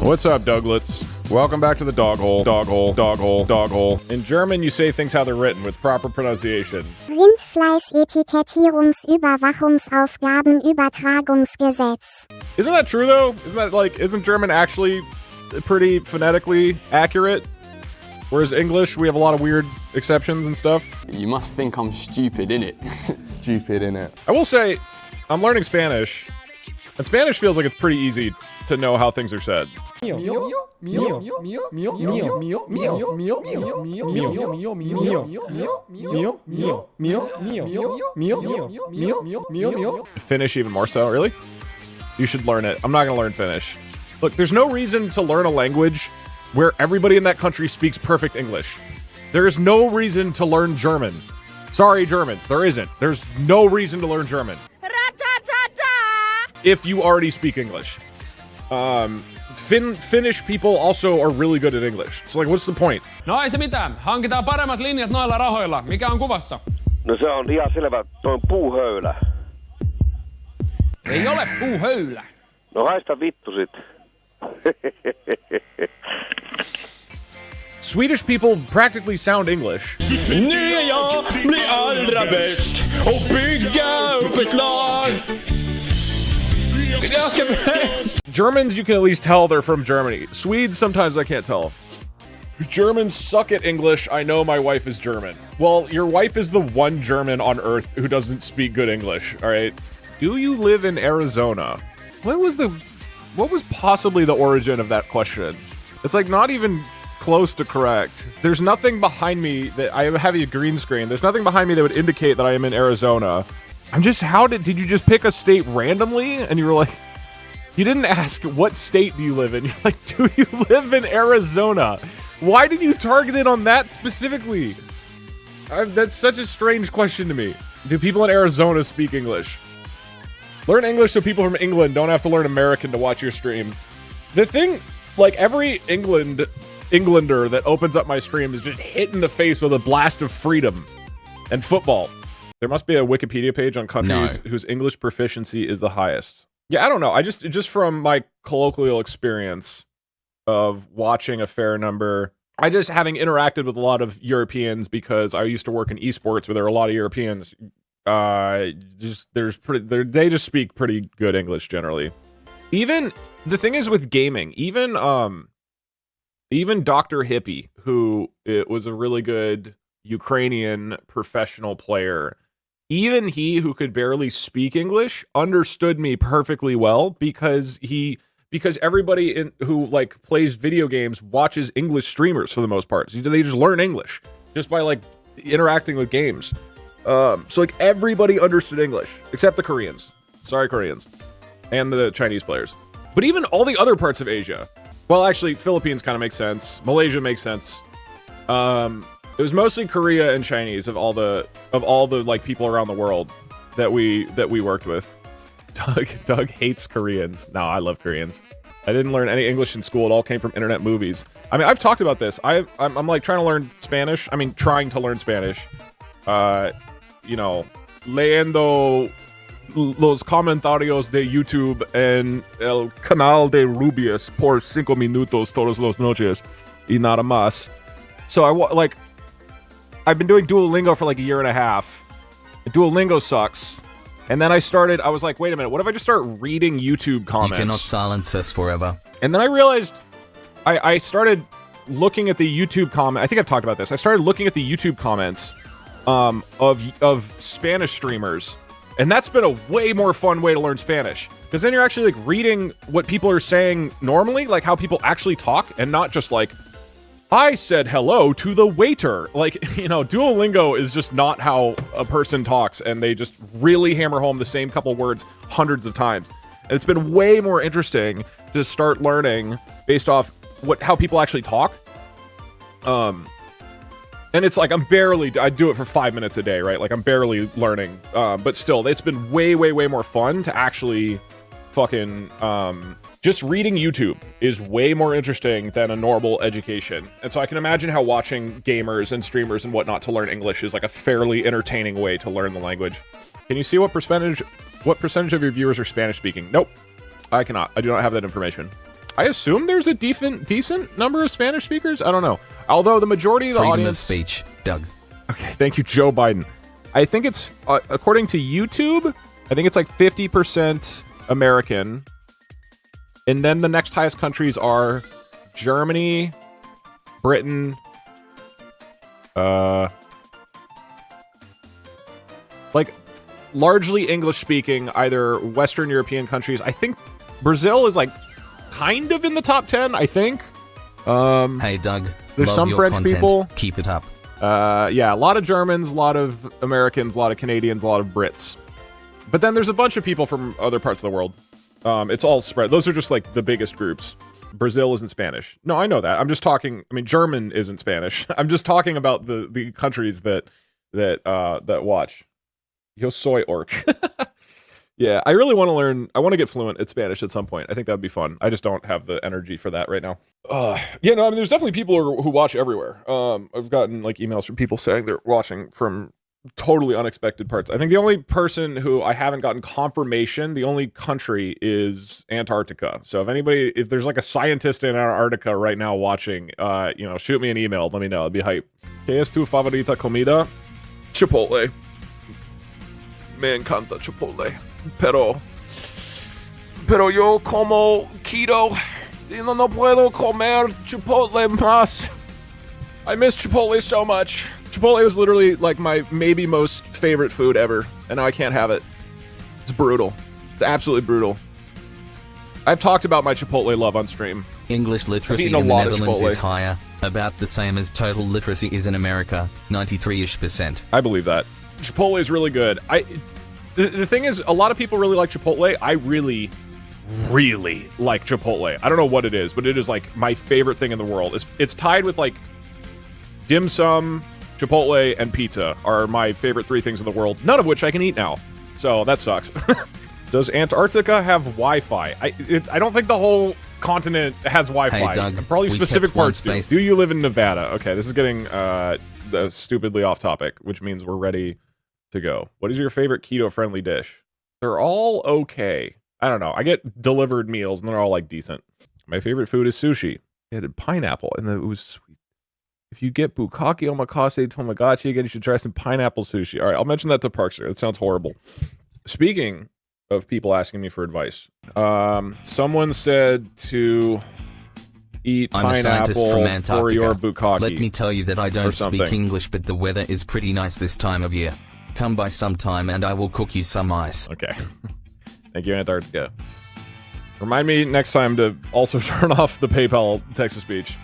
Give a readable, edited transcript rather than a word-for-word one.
What's up, Douglets? Welcome back to the dog hole. Dog hole, dog hole, dog hole. In German, you say things how they're written with proper pronunciation. Rindfleisch-Etikettierungsüberwachungsaufgabenübertragungsgesetz. Isn't that true, though? Isn't German actually pretty phonetically accurate? Whereas English, we have a lot of weird exceptions and stuff. You must think I'm stupid, innit? Stupid, innit? I will say, I'm learning Spanish, and Spanish feels like it's pretty easy to know how things are said. Finnish even more so, really? You should learn it. I'm not gonna learn Finnish. Look, there's no reason to learn a language where everybody in that country speaks perfect English. There is no reason to learn German. Sorry, Germans, there isn't. There's no reason to learn German. If you already speak English. Finnish people also are really good at English. So like, what's the point? No ei se mitään. Hankitaan paremmat linjat noilla rahoilla. Mikä on kuvassa? No se on ihan selvä. Toi on puuhöylä. Ei ole puuhöylä. No haista vittu sit. Swedish people practically sound English. Jag blir allra bäst och bygga upp ett lag. Germans, you can at least tell they're from Germany. Swedes, sometimes I can't tell. Germans suck at English. I know my wife is German. Well, your wife is the one German on earth who doesn't speak good English, all right? Do you live in Arizona? What was possibly the origin of that question? It's like not even close to correct. There's nothing behind me that I have a green screen. There's nothing behind me that would indicate that I am in Arizona. Did you just pick a state randomly? And you were like, you didn't ask what state do you live in. You're like, do you live in Arizona? Why did you target it on that specifically? That's such a strange question to me. Do people in Arizona speak English? Learn English so people from England don't have to learn American to watch your stream. The thing, like every Englander that opens up my stream is just hit in the face with a blast of freedom and football. There must be a Wikipedia page on countries whose English proficiency is the highest. Yeah, I don't know. Just from my colloquial experience of watching a fair number, having interacted with a lot of Europeans because I used to work in esports where there are a lot of Europeans. They just speak pretty good English generally. Even the thing is with gaming, even Dr. Hippie, who was a really good Ukrainian professional player, even he who could barely speak English understood me perfectly well because everybody who like plays video games watches English streamers for the most part. So they just learn English just by like interacting with games. So like everybody understood English except the Koreans. Sorry, Koreans. And the Chinese players. But even all the other parts of Asia. Well, actually, Philippines kind of makes sense. Malaysia makes sense. It was mostly Korea and Chinese of all the like people around the world that we worked with. Doug hates Koreans. No, I love Koreans. I didn't learn any English in school. It all came from internet movies. I mean, I've talked about this. I'm like trying to learn Spanish. I mean, trying to learn Spanish. Leyendo los comentarios de YouTube en el canal de Rubius por 5 minutos todos los noches y nada más. So I've been doing Duolingo for like a year and a half. Duolingo sucks. And then I was like, wait a minute, what if I just start reading YouTube comments? You cannot silence us forever. And then I realized I started looking at the YouTube comment. I think I've talked about this. I started looking at the YouTube comments of Spanish streamers. And that's been a way more fun way to learn Spanish. Because then you're actually like reading what people are saying normally, like how people actually talk, and not just like, I said hello to the waiter. Like, Duolingo is just not how a person talks, and they just really hammer home the same couple words hundreds of times. And it's been way more interesting to start learning based off how people actually talk. And it's like I do it for 5 minutes a day, right? Like I'm barely learning, but still, it's been way, way, way more fun to actually fucking, just reading YouTube is way more interesting than a normal education. And so I can imagine how watching gamers and streamers and whatnot to learn English is like a fairly entertaining way to learn the language. Can you see what percentage of your viewers are Spanish speaking? Nope, I cannot. I do not have that information. I assume there's a decent number of Spanish speakers. I don't know. Although the majority of the Freedom audience. of speech, Doug. Okay, thank you, Joe Biden. I think it's according to YouTube. I think it's like 50% American, and then the next highest countries are Germany, Britain, like largely English speaking, either Western European countries. I think Brazil is like kind of in the top 10, I think. Hey Doug, there's love some your French content. people. Keep it up. Yeah, a lot of Germans, a lot of Americans, a lot of Canadians, a lot of Brits. But then there's a bunch of people from other parts of the world. It's all spread. Those are just like the biggest groups. Brazil isn't Spanish. No, I know that. I'm just talking. I mean, German isn't Spanish. I'm just talking about the countries that watch. Yo soy orc. Yeah, I really want to learn. I want to get fluent at Spanish at some point. I think that would be fun. I just don't have the energy for that right now. Yeah, no, I mean, there's definitely people who watch everywhere. I've gotten like emails from people saying they're watching from totally unexpected parts. I think the only person who I haven't gotten confirmation, the only country is Antarctica. So if there's like a scientist in Antarctica right now watching, shoot me an email. Let me know. It'd be hype. ¿Qué es tu favorita comida? Chipotle. Me encanta Chipotle. Pero yo como keto y no puedo comer Chipotle más. I miss Chipotle so much. Chipotle was literally like my maybe most favorite food ever, and now I can't have it. It's brutal. It's absolutely brutal. I've talked about my Chipotle love on stream. English literacy in the Netherlands is higher, about the same as total literacy is in America, 93-ish%. I believe that. Chipotle is really good. The thing is, a lot of people really like Chipotle. I really, really like Chipotle. I don't know what it is, but it is like my favorite thing in the world. It's tied with like dim sum, Chipotle, and pizza are my favorite 3 things in the world, none of which I can eat now. So that sucks. Does Antarctica have Wi-Fi? I don't think the whole continent has Wi-Fi. Hey, Doug, probably specific parts do. space. Do you live in Nevada? Okay, this is getting stupidly off topic, which means we're ready to go. What is your favorite keto-friendly dish? They're all okay. I don't know. I get delivered meals, and they're all like decent. My favorite food is sushi. It had pineapple, and it was sweet. If you get bukkake omakase tomagachi again, you should try some pineapple sushi. All right, I'll mention that to Parkster. That sounds horrible. Speaking of people asking me for advice, someone said to eat pineapple for your bukkake. Let me tell you that I don't speak English, but the weather is pretty nice this time of year. Come by sometime and I will cook you some ice. Okay. Thank you, Antarctica. Remind me next time to also turn off the PayPal text-to-speech.